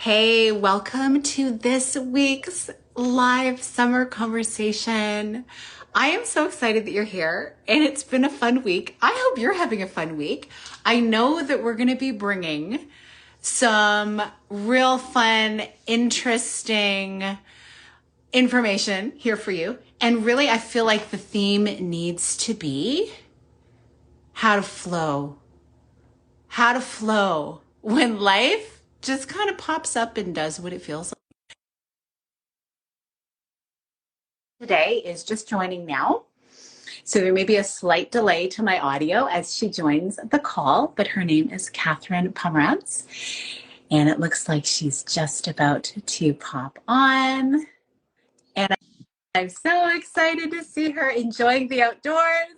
Hey, welcome to this week's live summer conversation. I am so excited that you're here and it's been a fun week. I hope you're having a fun week. I know that we're going to be bringing some real fun, interesting information here for you. And really, I feel like the theme needs to be how to flow. How to flow when life just kind of pops up and does what it feels like. Today is just joining now. So there may be a slight delay to my audio as she joins the call, but her name is Katherine Pomerantz. And it looks like she's just about to pop on. And I'm so excited to see her enjoying the outdoors.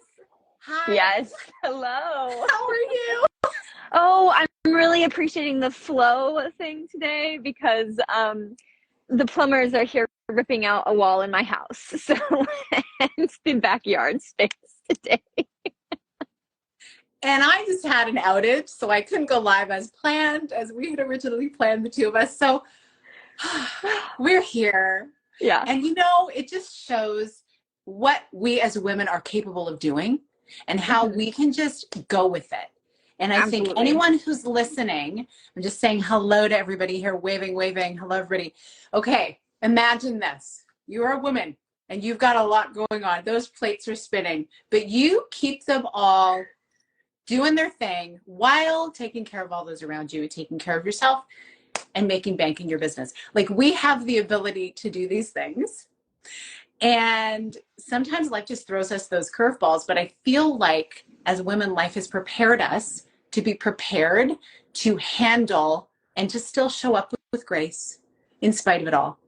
Hi. Yes. Hello. How are you? Oh, I'm really appreciating the flow thing today because the plumbers are here ripping out a wall in my house. So it's the backyard space today. And I just had an outage, so I couldn't go live as planned, as we had originally planned, the two of us. So we're here. Yeah. And it just shows what we as women are capable of doing and how we can just go with it. And I think anyone who's listening, I'm just saying hello to everybody here, waving. Hello, everybody. Okay, imagine this. You're a woman and you've got a lot going on. Those plates are spinning, but you keep them all doing their thing while taking care of all those around you, taking care of yourself and making bank in your business. Like, we have the ability to do these things. And sometimes life just throws us those curveballs. But I feel like as women, life has prepared us to be prepared to handle and to still show up with grace in spite of it all.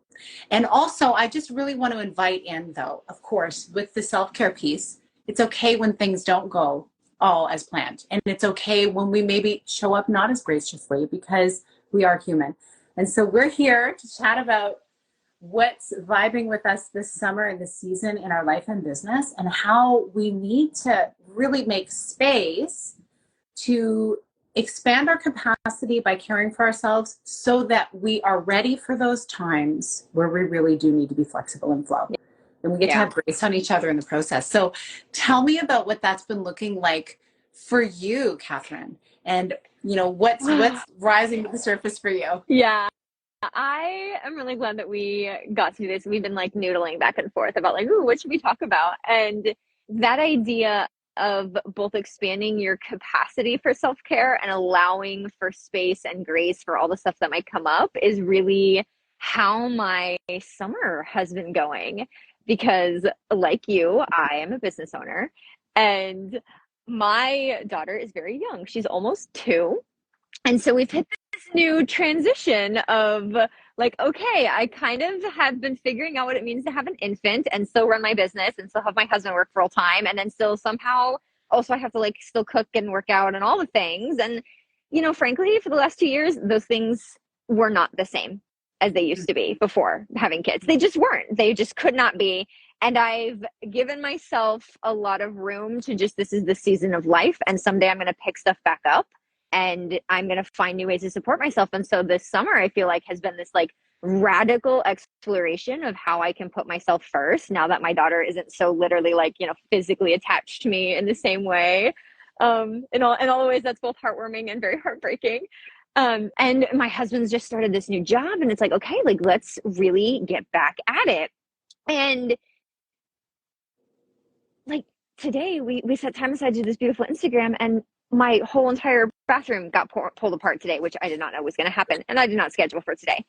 And also, I just really want to invite in, though, of course, with the self-care piece, it's okay when things don't go all as planned. And it's okay when we maybe show up not as graciously because we are human. And so we're here to chat about what's vibing with us this summer and this season in our life and business, and how we need to really make space to expand our capacity by caring for ourselves so that we are ready for those times where we really do need to be flexible and flow. And we get to have grace on each other in the process. So tell me about what that's been looking like for you, Katherine, and what's rising to the surface for you. Yeah. I am really glad that we got to do this. We've been noodling back and forth about ooh, what should we talk about? And that idea of both expanding your capacity for self-care and allowing for space and grace for all the stuff that might come up is really how my summer has been going. Because like you, I am a business owner and my daughter is very young. She's almost 2. And so we've hit this new transition of okay, I kind of have been figuring out what it means to have an infant and still run my business and still have my husband work full time. And then still somehow also I have to still cook and work out and all the things. And, frankly, for the last 2 years, those things were not the same as they used to be before having kids. They just weren't. They just could not be. And I've given myself a lot of room to this is the season of life. And someday I'm going to pick stuff back up. And I'm going to find new ways to support myself. And so this summer, I feel has been this radical exploration of how I can put myself first now that my daughter isn't so literally physically attached to me in the same way. In all the ways that's both heartwarming and very heartbreaking. And my husband's just started this new job and it's okay, let's really get back at it. And today we set time aside to do this beautiful Instagram, and my whole entire bathroom got pulled apart today, which I did not know was going to happen. And I did not schedule for today.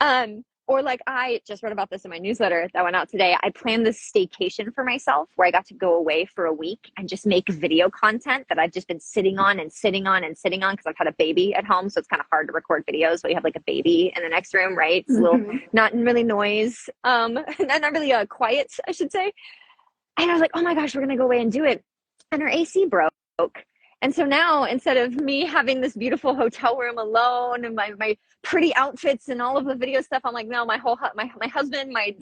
Or I just read about this in my newsletter that went out today. I planned this staycation for myself where I got to go away for a week and just make video content that I've just been sitting on because I've had a baby at home. So it's kind of hard to record videos when you have a baby in the next room, right? It's a little, not really noise, not really quiet, I should say. And I was oh my gosh, we're going to go away and do it. And our AC broke. And so now, instead of me having this beautiful hotel room alone and my pretty outfits and all of the video stuff, I'm no, my husband, my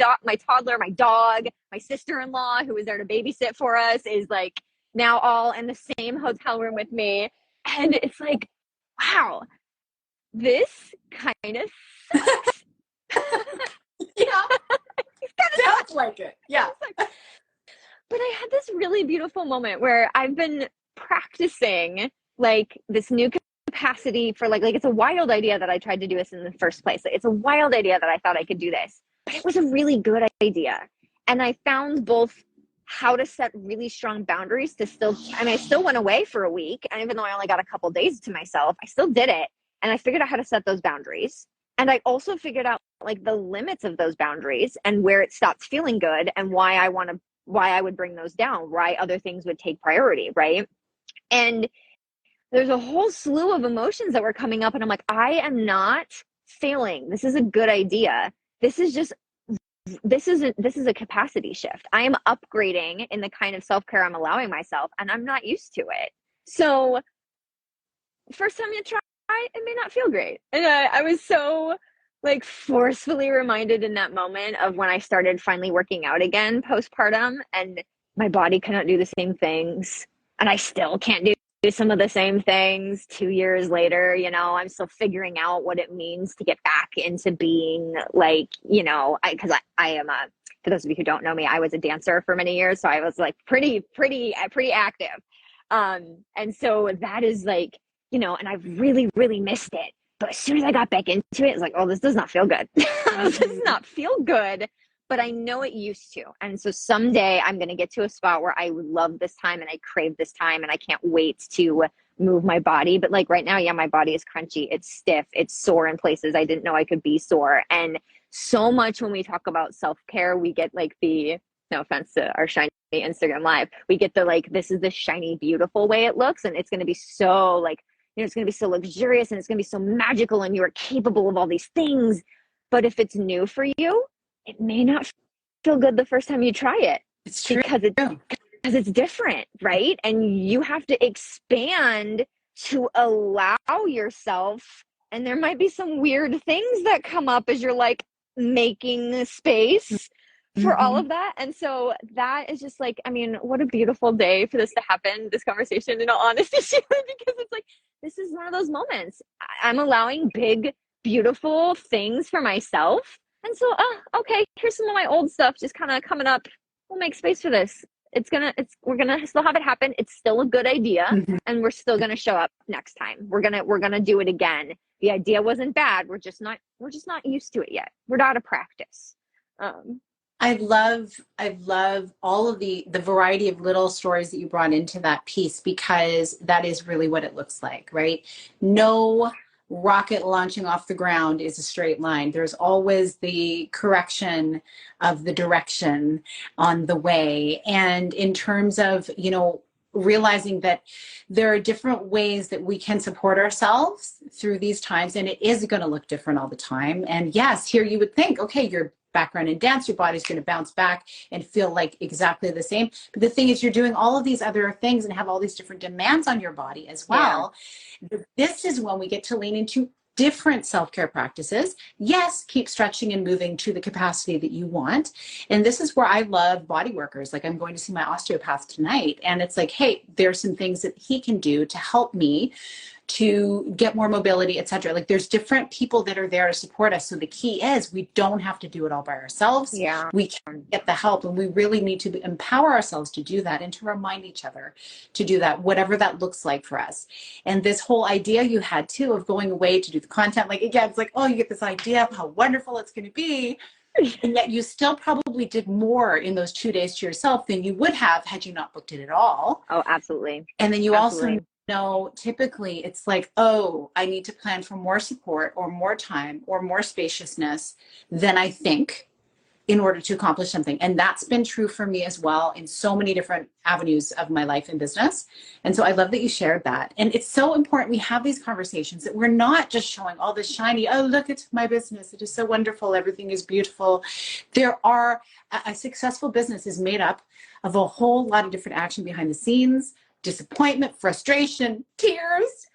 toddler, my dog, my sister-in-law who was there to babysit for us is now all in the same hotel room with me. And it's wow, this kind of Yeah. Sounds like it. Yeah. But I had this really beautiful moment where I've been practicing like this new capacity for like it's a wild idea that I tried to do this in the first place. It's a wild idea that I thought I could do this, but it was a really good idea. And I found both how to set really strong boundaries to still, I mean, I still went away for a week. And even though I only got a couple days to myself, I still did it. And I figured out how to set those boundaries. And I also figured out like the limits of those boundaries and where it stops feeling good and why I would bring those down, why other things would take priority, right? And there's a whole slew of emotions that were coming up, and I'm like, I am not failing. This is a good idea. This is a capacity shift. I am upgrading in the kind of self-care I'm allowing myself, and I'm not used to it. So first time you try, it may not feel great. And I was so like forcefully reminded in that moment of when I started finally working out again postpartum, and my body cannot do the same things, and I still can't do some of the same things 2 years later. I'm still figuring out what it means to get back into being like, because I am for those of you who don't know me, I was a dancer for many years, so I was like pretty active, and so that is like, and I've really missed it. But as soon as I got back into it, it's like, oh, this does not feel good. This does not feel good, but I know it used to. And so someday I'm going to get to a spot where I love this time and I crave this time and I can't wait to move my body. But like right now, yeah, my body is crunchy. It's stiff. It's sore in places I didn't know I could be sore. And so much when we talk about self-care, we get like no offense to our shiny Instagram live, we get the like, this is the shiny, beautiful way it looks. And it's going to be so like, it's going to be so luxurious and it's going to be so magical and you are capable of all these things. But if it's new for you, it may not feel good the first time you try it. It's true. Because it's different, right? And you have to expand to allow yourself. And there might be some weird things that come up as you're like making space for all of that. And so that is just like, I mean, what a beautiful day for this to happen, this conversation, in all honesty, Sheila, because it's like, this is one of those moments. I'm allowing big, beautiful things for myself. And so, okay, here's some of my old stuff just kind of coming up. We'll make space for this. We're gonna still have it happen. It's still a good idea, and we're still gonna show up next time. We're gonna do it again. The idea wasn't bad. We're just not used to it yet. We're out of practice. I love all of the variety of little stories that you brought into that piece, because that is really what it looks like, right? No rocket launching off the ground is a straight line. There's always the correction of the direction on the way. And in terms of, realizing that there are different ways that we can support ourselves through these times, and it is going to look different all the time. And yes, here you would think, okay, you're background in dance, your body's going to bounce back and feel like exactly the same. But the thing is, you're doing all of these other things and have all these different demands on your body as well. Yeah. This is when we get to lean into different self-care practices. Yes, keep stretching and moving to the capacity that you want. And this is where I love body workers. Like, I'm going to see my osteopath tonight, and it's like, hey, there's some things that he can do to help me to get more mobility, etc. Like, there's different people that are there to support us. So the key is we don't have to do it all by ourselves. Yeah. We can get the help, and we really need to empower ourselves to do that and to remind each other to do that, whatever that looks like for us. And this whole idea you had too of going away to do the content, like, again, it's like, oh, you get this idea of how wonderful it's going to be. And yet you still probably did more in those 2 days to yourself than you would have had you not booked it at all. Oh, absolutely. And then you also know, typically it's like, oh, I need to plan for more support or more time or more spaciousness than I think in order to accomplish something. And that's been true for me as well in so many different avenues of my life and business. And so I love that you shared that. And it's so important we have these conversations, that we're not just showing all this shiny, oh, look at my business, it is so wonderful, everything is beautiful. A successful business is made up of a whole lot of different action behind the scenes, disappointment, frustration, tears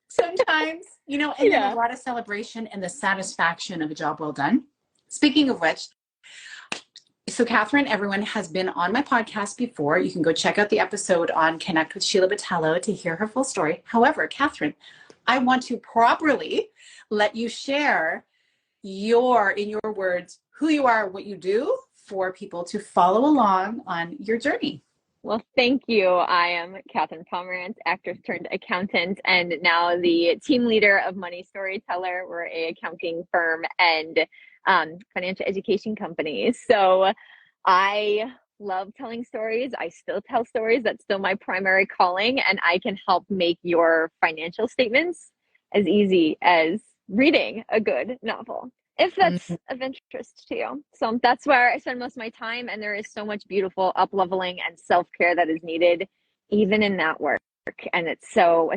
sometimes, and then a lot of celebration and the satisfaction of a job well done. Speaking of which, so Katherine, everyone has been on my podcast before. You can go check out the episode on Connect with Sheila Botello to hear her full story. However, Katherine, I want to properly let you share in your words, who you are, what you do for people to follow along on your journey. Well, thank you. I am Katherine Pomerantz, actress turned accountant, and now the team leader of Money Storyteller. We're a accounting firm and financial education company. So I love telling stories. I still tell stories. That's still my primary calling, and I can help make your financial statements as easy as reading a good novel, if that's of interest to you. So that's where I spend most of my time. And there is so much beautiful up-leveling and self-care that is needed, even in that work. And it's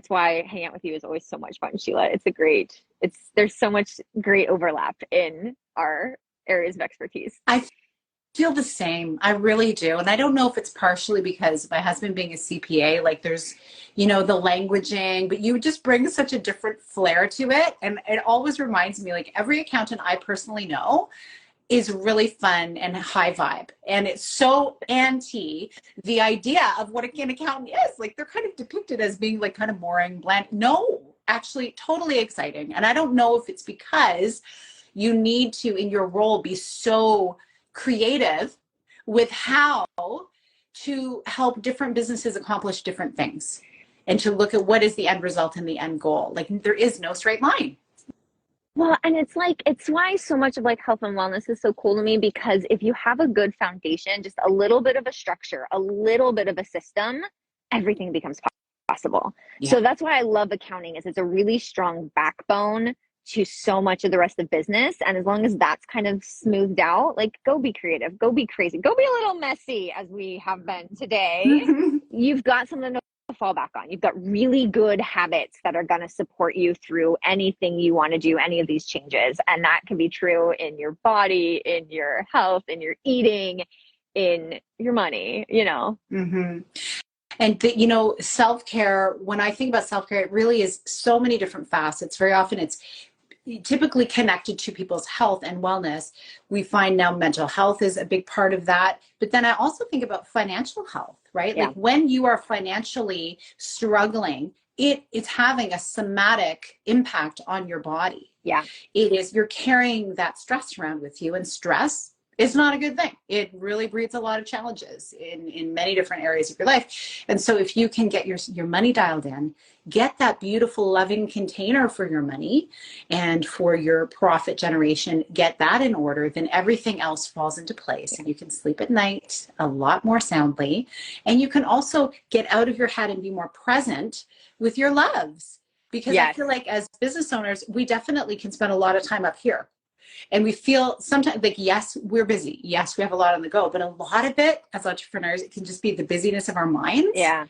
why hanging out with you is always so much fun, Sheila. There's so much great overlap in our areas of expertise. I feel the same. I really do. And I don't know if it's partially because my husband being a CPA, like there's, the languaging, but you just bring such a different flair to it. And it always reminds me, like every accountant I personally know is really fun and high vibe. And it's so anti the idea of what an accountant is. Like they're kind of depicted as being like kind of boring, bland. No, actually totally exciting. And I don't know if it's because you need to, in your role, be so creative with how to help different businesses accomplish different things and to look at what is the end result and the end goal. Like there is no straight line. Well, and it's why so much of like health and wellness is so cool to me, because if you have a good foundation, just a little bit of a structure, a little bit of a system, everything becomes possible. Yeah. So that's why I love accounting, is it's a really strong backbone to so much of the rest of business. And as long as that's kind of smoothed out, like go be creative, go be crazy, go be a little messy as we have been today. You've got something to fall back on. You've got really good habits that are going to support you through anything you want to do, any of these changes. And that can be true in your body, in your health, in your eating, in your money, Mm-hmm. And self-care, when I think about self-care, it really is so many different facets. Very often it's typically connected to people's health and wellness. We find now mental health is a big part of that. But then I also think about financial health, right? Yeah. Like when you are financially struggling, it's having a somatic impact on your body. Yeah. You're carrying that stress around with you, and stress is not a good thing. It really breeds a lot of challenges in many different areas of your life. And so if you can get your money dialed in, get that beautiful, loving container for your money and for your profit generation, get that in order, then everything else falls into place. And you can sleep at night a lot more soundly. And you can also get out of your head and be more present with your loves. Because yes. I feel like as business owners, we definitely can spend a lot of time up here. And we feel sometimes like, yes, we're busy. Yes, we have a lot on the go. But a lot of it as entrepreneurs, it can just be the busyness of our minds. Yeah.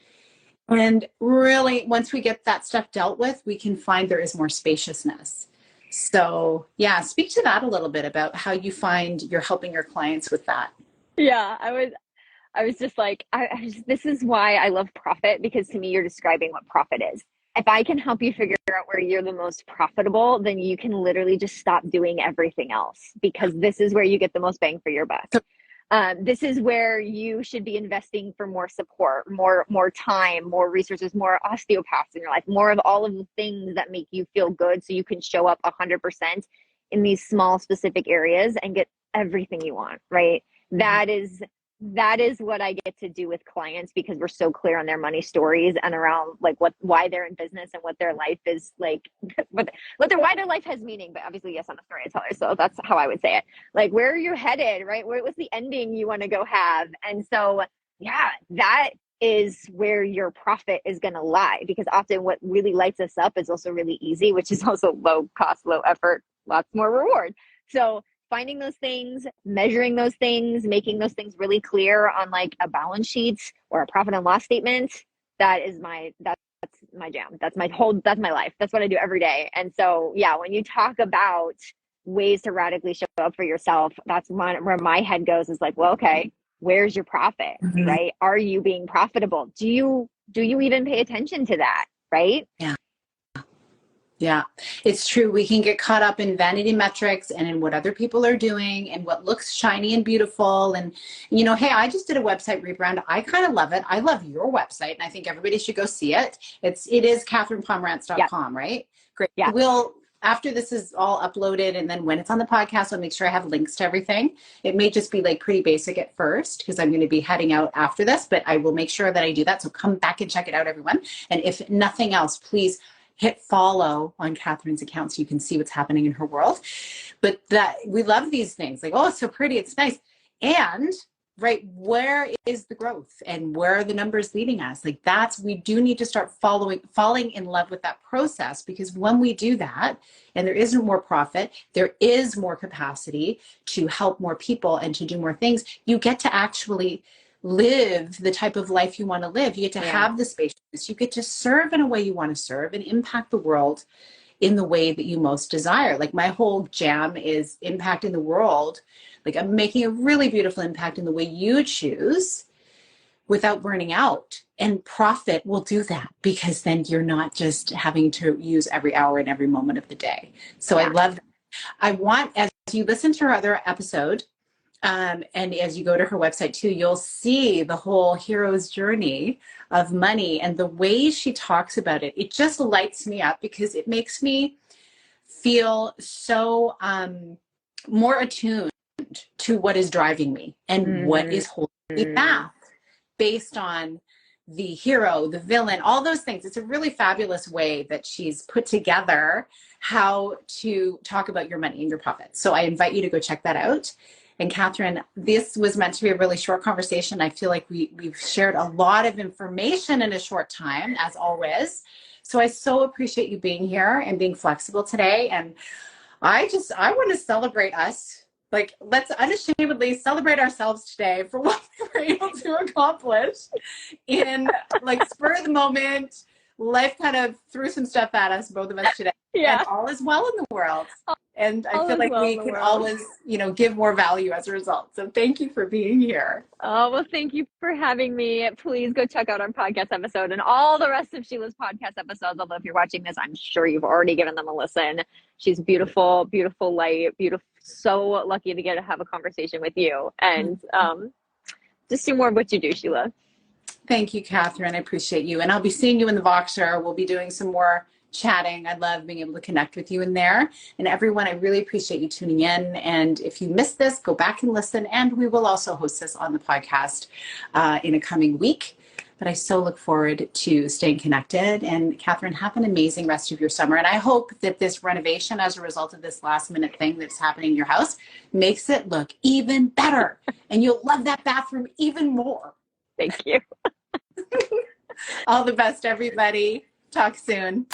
And really, once we get that stuff dealt with, we can find there is more spaciousness. So yeah, speak to that a little bit about how you find you're helping your clients with that. Yeah, I was just like, this is why I love profit, because to me, you're describing what profit is. If I can help you figure out where you're the most profitable, then you can literally just stop doing everything else, because this is where you get the most bang for your buck. This is where you should be investing for more support, more time, more resources, more osteopaths in your life, more of all of the things that make you feel good so you can show up 100% in these small specific areas and get everything you want, right? Mm-hmm. That is what I get to do with clients, because we're so clear on their money stories and around like why they're in business and what their life is like, why their life has meaning. But obviously, yes, I'm a storyteller, so that's how I would say it. Like, where are you headed, right? What's the ending you want to go have? And so, yeah, that is where your profit is going to lie, because often what really lights us up is also really easy, which is also low cost, low effort, lots more reward. So finding those things, measuring those things, making those things really clear on like a balance sheet or a profit and loss statement, that's my jam. That's my life. That's what I do every day. And so, yeah, when you talk about ways to radically show up for yourself, that's where my head goes, is like, well, okay, where's your profit, mm-hmm. right? Are you being profitable? Do you even pay attention to that, right? Yeah. Yeah, it's true. We can get caught up in vanity metrics and in what other people are doing and what looks shiny and beautiful. And, hey, I just did a website rebrand. I kind of love it. I love your website, and I think everybody should go see it. It is katherinepomerantz.com, right? Great. Yeah. after this is all uploaded, and then when it's on the podcast, I'll make sure I have links to everything. It may just be like pretty basic at first because I'm going to be heading out after this, but I will make sure that I do that. So come back and check it out, everyone. And if nothing else, please hit follow on Katherine's account so you can see what's happening in her world. But that we love these things, like, oh, it's so pretty, it's nice. And right, where is the growth and where are the numbers leading us? Like we do need to start falling in love with that process, because when we do that and there isn't more profit, there is more capacity to help more people and to do more things. You get to actually live the type of life you want to live. You get to have the spaciousness. You get to serve in a way you want to serve and impact the world in the way that you most desire. Like my whole jam is impacting the world. Like I'm making a really beautiful impact in the way you choose without burning out. And profit will do that, because then you're not just having to use every hour and every moment of the day. So I love that. I want, as you listen to her other episode, and as you go to her website too, you'll see the whole hero's journey of money and the way she talks about it. It just lights me up because it makes me feel so more attuned to what is driving me and what is holding me back, based on the hero, the villain, all those things. It's a really fabulous way that she's put together how to talk about your money and your profits. So I invite you to go check that out. And Katherine, this was meant to be a really short conversation. I feel like we've shared a lot of information in a short time, as always. So I so appreciate you being here and being flexible today. And I want to celebrate us. Like, let's unashamedly celebrate ourselves today for what we were able to accomplish in like spur of the moment. Life kind of threw some stuff at us, both of us today. Yeah. And all is well in the world. And I feel like we can always, give more value as a result. So thank you for being here. Oh, well, thank you for having me. Please go check out our podcast episode and all the rest of Sheila's podcast episodes. Although if you're watching this, I'm sure you've already given them a listen. She's beautiful, beautiful light, beautiful. So lucky to get to have a conversation with you, and just do more of what you do, Sheila. Thank you, Katherine. I appreciate you. And I'll be seeing you in the Voxer. We'll be doing some more chatting. I love being able to connect with you in there. And everyone, I really appreciate you tuning in. And if you missed this, go back and listen. And we will also host this on the podcast in a coming week. But I so look forward to staying connected. And Katherine, have an amazing rest of your summer. And I hope that this renovation, as a result of this last minute thing that's happening in your house, makes it look even better. And you'll love that bathroom even more. Thank you. All the best, everybody. Talk soon.